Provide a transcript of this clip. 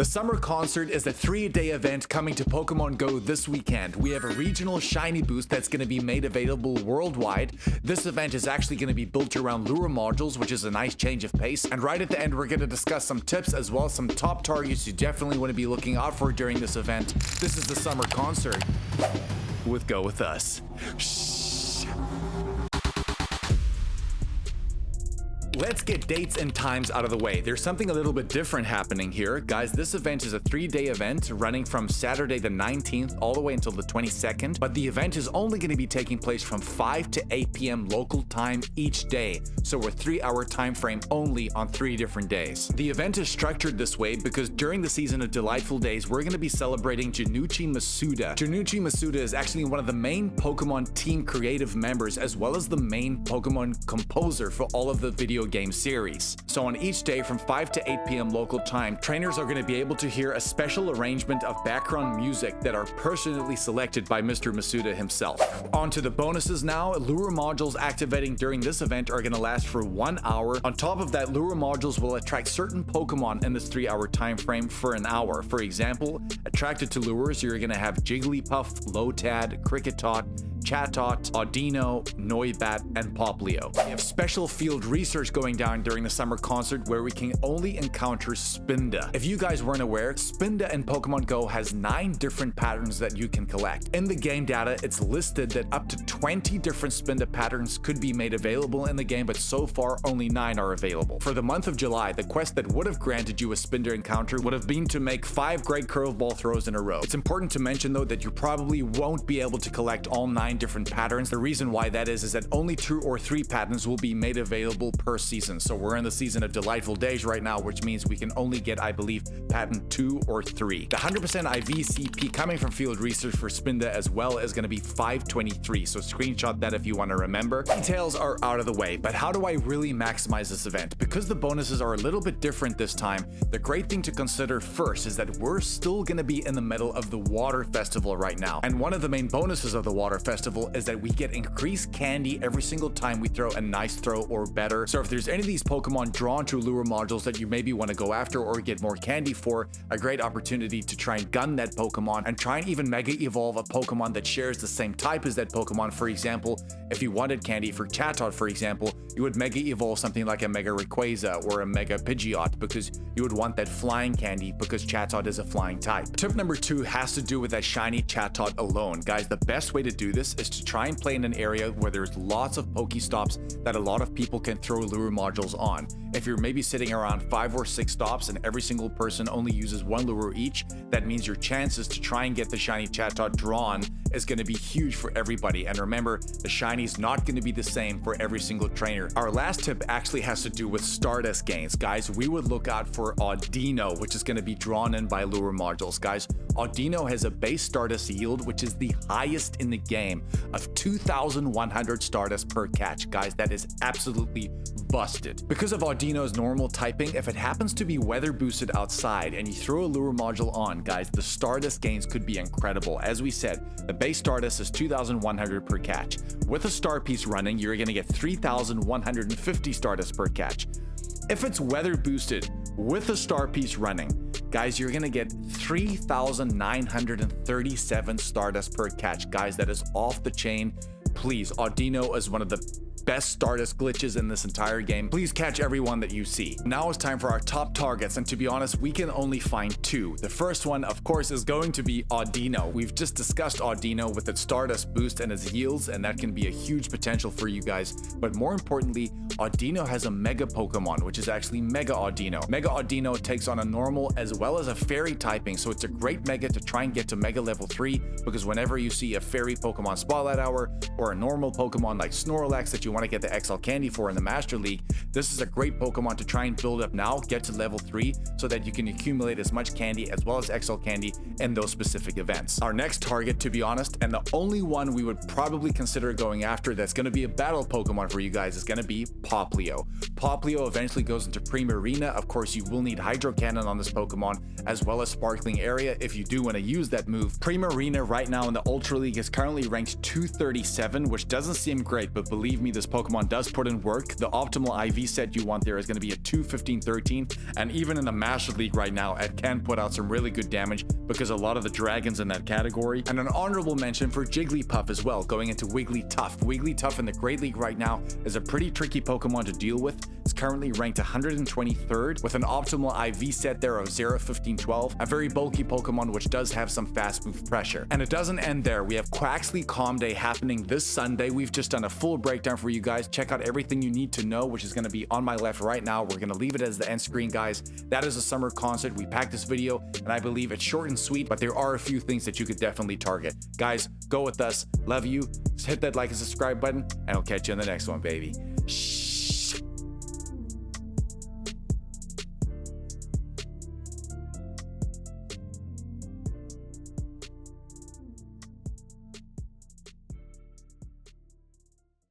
The Summer Concert is a 3-day event coming to Pokemon Go this weekend. We have a regional shiny boost that's going to be made available worldwide. This event is actually going to be built around lure modules, which is a nice change of pace. And right at the end, we're going to discuss some tips as well as some top targets you definitely want to be looking out for during this event. This is the Summer Concert with Go With Us. Shh. Let's get dates and times out of the way. There's something a little bit different happening here. Guys, this event is a 3-day event running from Saturday the 19th all the way until the 22nd, but the event is only going to be taking place from 5 to 8 p.m. local time each day. So we're 3-hour time frame only on 3 different days. The event is structured this way because during the season of Delightful Days, we're going to be celebrating Junichi Masuda. Junichi Masuda is actually one of the main Pokemon team creative members as well as the main Pokemon composer for all of the video game series. So on each day from 5 to 8 p.m. local time, trainers are going to be able to hear a special arrangement of background music that are personally selected by Mr. Masuda himself. On to the bonuses now. Lure modules activating during this event are going to last for 1 hour. On top of that, lure modules will attract certain Pokemon in this 3-hour time frame for an hour. For example, attracted to lures, you're going to have Jigglypuff, Lotad, Kricketot, Chatot, Audino, Noibat, and Popplio. We have special field research going down during the Summer Concert where we can only encounter Spinda. If you guys weren't aware, Spinda in Pokemon Go has 9 different patterns that you can collect. In the game data, it's listed that up to 20 different Spinda patterns could be made available in the game, but so far only 9 are available. For the month of July, the quest that would have granted you a Spinda encounter would have been to make 5 great curveball throws in a row. It's important to mention though that you probably won't be able to collect all 9 different patterns. The reason why that is that only 2 or 3 patterns will be made available per season. So we're in the season of Delightful Days right now, which means we can only get, I believe, pattern 2 or 3. The 100% IVCP coming from field research for Spinda as well is going to be 523. So screenshot that if you want to remember. Details are out of the way, but how do I really maximize this event? Because the bonuses are a little bit different this time, the great thing to consider first is that we're still going to be in the middle of the Water Festival right now. And one of the main bonuses of the Water Festival is that we get increased candy every single time we throw a nice throw or better. So if there's any of these Pokemon drawn to lure modules that you maybe want to go after or get more candy for, a great opportunity to try and gun that Pokemon and try and even Mega Evolve a Pokemon that shares the same type as that Pokemon. For example, if you wanted candy for Chatot, for example, you would Mega Evolve something like a Mega Rayquaza or a Mega Pidgeot because you would want that flying candy because Chatot is a flying type. Tip number 2 has to do with that shiny Chatot alone. Guys, the best way to do this is to try and play in an area where there's lots of Pokestops that a lot of people can throw lure modules on. If you're maybe sitting around 5 or 6 stops and every single person only uses 1 lure each, that means your chances to try and get the shiny Chatot drawn is going to be huge for everybody. And remember, the shiny is not going to be the same for every single trainer. Our last tip actually has to do with Stardust gains. Guys, we would look out for Audino, which is going to be drawn in by lure modules. Guys, Audino has a base Stardust yield, which is the highest in the game of 2,100 Stardust per catch. Guys, that is absolutely busted. Because of Audino's normal typing, if it happens to be weather boosted outside and you throw a lure module on, guys, the Stardust gains could be incredible. As we said, the base Stardust is 2,100 per catch. With a star piece running, you're going to get 3,150 Stardust per catch. If it's weather boosted with a star piece running, guys, you're going to get 3,937 Stardust per catch. Guys, that is off the chain. Please, Audino is one of the best Stardust glitches in this entire game. Please catch everyone that you see. Now it's time for our top targets, and to be honest, we can only find 2. The first one, of course, is going to be Audino. We've just discussed Audino with its Stardust boost and its yields, and that can be a huge potential for you guys. But more importantly, Audino has a Mega Pokemon, which is actually Mega Audino. Mega Audino takes on a normal as well as a fairy typing, so it's a great Mega to try and get to Mega level 3, because whenever you see a fairy Pokemon Spotlight Hour or a normal Pokemon like Snorlax that you want to get the XL candy for in the Master League, this is a great Pokemon to try and build up now, get to level 3 so that you can accumulate as much candy as well as XL candy in those specific events. Our next target, to be honest, and the only one we would probably consider going after that's going to be a battle Pokemon for you guys, is going to be Popplio. Popplio eventually goes into Prima Arena. Of course, you will need Hydro Cannon on this Pokemon as well as Sparkling Area if you do want to use that move. Prima Arena right now in the Ultra League is currently ranked 237, which doesn't seem great, but believe me, the this Pokemon does put in work. The optimal IV set you want there is going to be a 215-13, and even in the Master League right now, it can put out some really good damage because a lot of the dragons in that category. And an honorable mention for Jigglypuff as well, going into Wigglytuff. Wigglytuff in the Great League right now is a pretty tricky Pokemon to deal with. It's currently ranked 123rd with an optimal IV set there of 0-15-12, a very bulky Pokemon which does have some fast move pressure. And it doesn't end there. We have Quaxly Calm Day happening this Sunday. We've just done a full breakdown for you guys. Check out everything you need to know, which is going to be on my left right now. We're going to leave it as the end screen, guys. That is a summer concert. We packed this video, and I believe it's short and sweet, but there are a few things that you could definitely target. Guys, go with us. Love you. Just hit that like and subscribe button, and I'll catch you on the next one, baby. Shh.